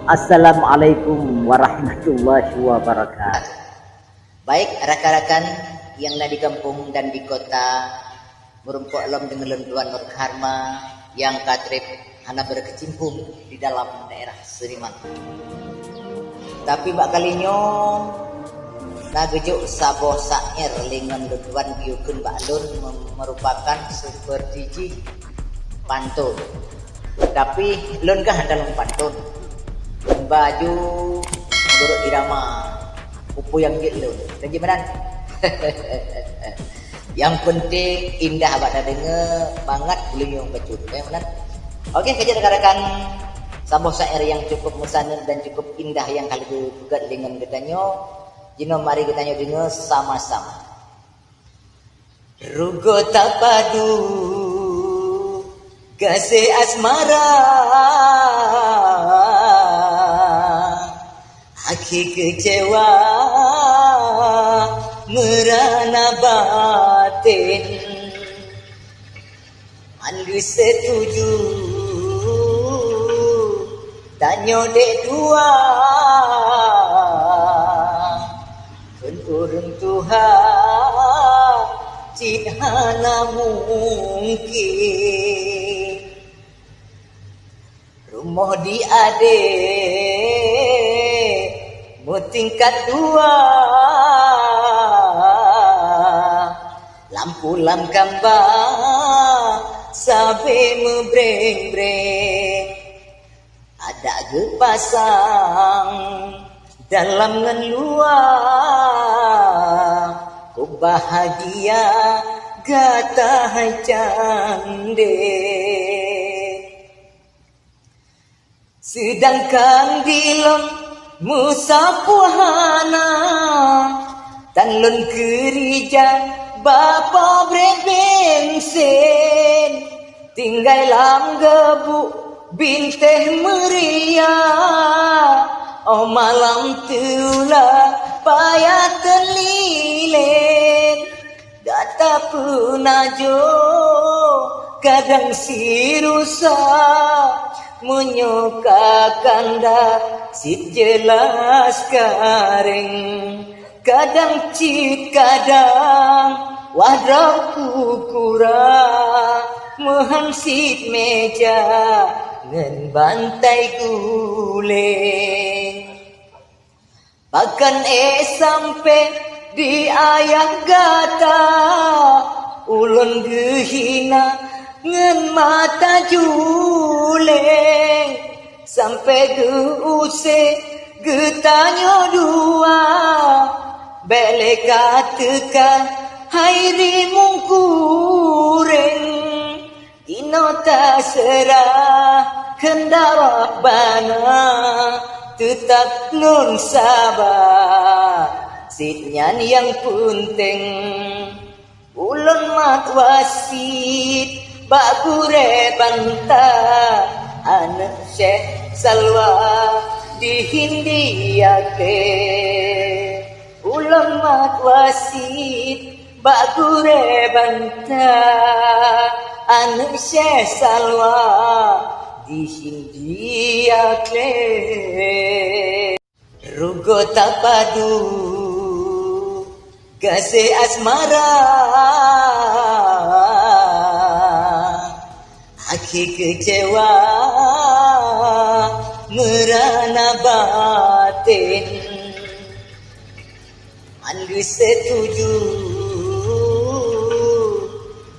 Assalamualaikum warahmatullahi wabarakatuh. Baik rakan-rakan yang di kampung dan di kota merumpuk lom dengan lentuan Nur Karma yang katrip hana berkecimpung di dalam daerah Seriman. Tapi bak kalinyo nagejuk saboh sair lingon lentuan biukun baklun merupakan seperti pantun. Tapi lun kah dalam pantun baju menurut irama upu yang gitu dan gimana? Yang penting indah abad denger banget boleh yang becut ya benar. Oke kerja rekan-rekan saboh syair yang cukup musanid dan cukup indah yang kali juga dengan getanyo jino mari getanyo dengar sama-sama. Rugo tapadu gase asmara aki kecewa merana batin andu setuju tanyo dek dua kun urung Tuhan cinhana mungkin rumah di ade mu tingkat dua lampu lam gambar sampai mebreng-breng ada gepasang dalam ngeluar ku bahagia gata cande sedangkan dilem musapuhana tanlun kerja bapa brebensen tinggal lam gebu binteh meriah oh malam tula payah terlilit data penajo kadang si rusak menyukakan dah si jelas garing kadang cit kadang wadraku kurang mehansit meja ngen bantai guling bahkan sampai di ayah gata ulun gehina ngen mata juleng sampai geuse getanyo dua beleka teka hairi mungkureng ino tak serah kendara bana tetap nun sabar sitnyan yang penting ulun mat wasit bak gure bantah anak Syekh Salwa di Hindiake ulun mat wasit bak gure bantah anak Syekh Salwa di Hindiake rugo tapadu gase asmara aki kecewa merana batin andu setuju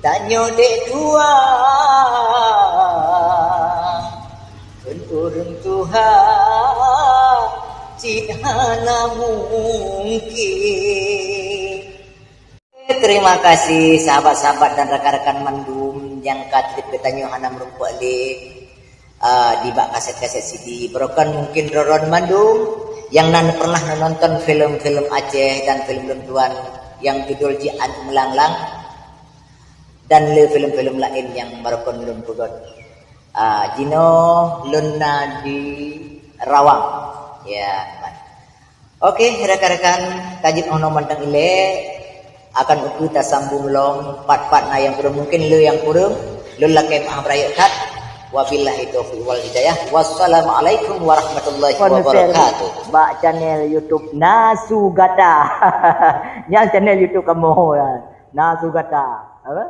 tanyo dek dua kun urung Tuhan cinhana mungkin. Terima kasih sahabat-sahabat dan rekan-rekan mandum yang katrip ketanyo hana merumpuk di bak kaset-kaset CD. Berokan mungkin roron mandum yang pernah menonton film-film Aceh dan film lentuan yang judul Jian Melanglang dan film-film lain yang merupakan lun pugot. Jino luna di Rawang. Ya, oke rekan-rekan kajit ono mantang ile akan kita sambung long part-part na yang kurang mungkin lu yang kurang lu lakai maaf rakyat Wabillahi taufiq wal hidayah. Wassalamualaikum warahmatullahi wabarakatuh. Bak channel YouTube Nasugata. Yang channel YouTube kamu ya. Nasugata. Apa?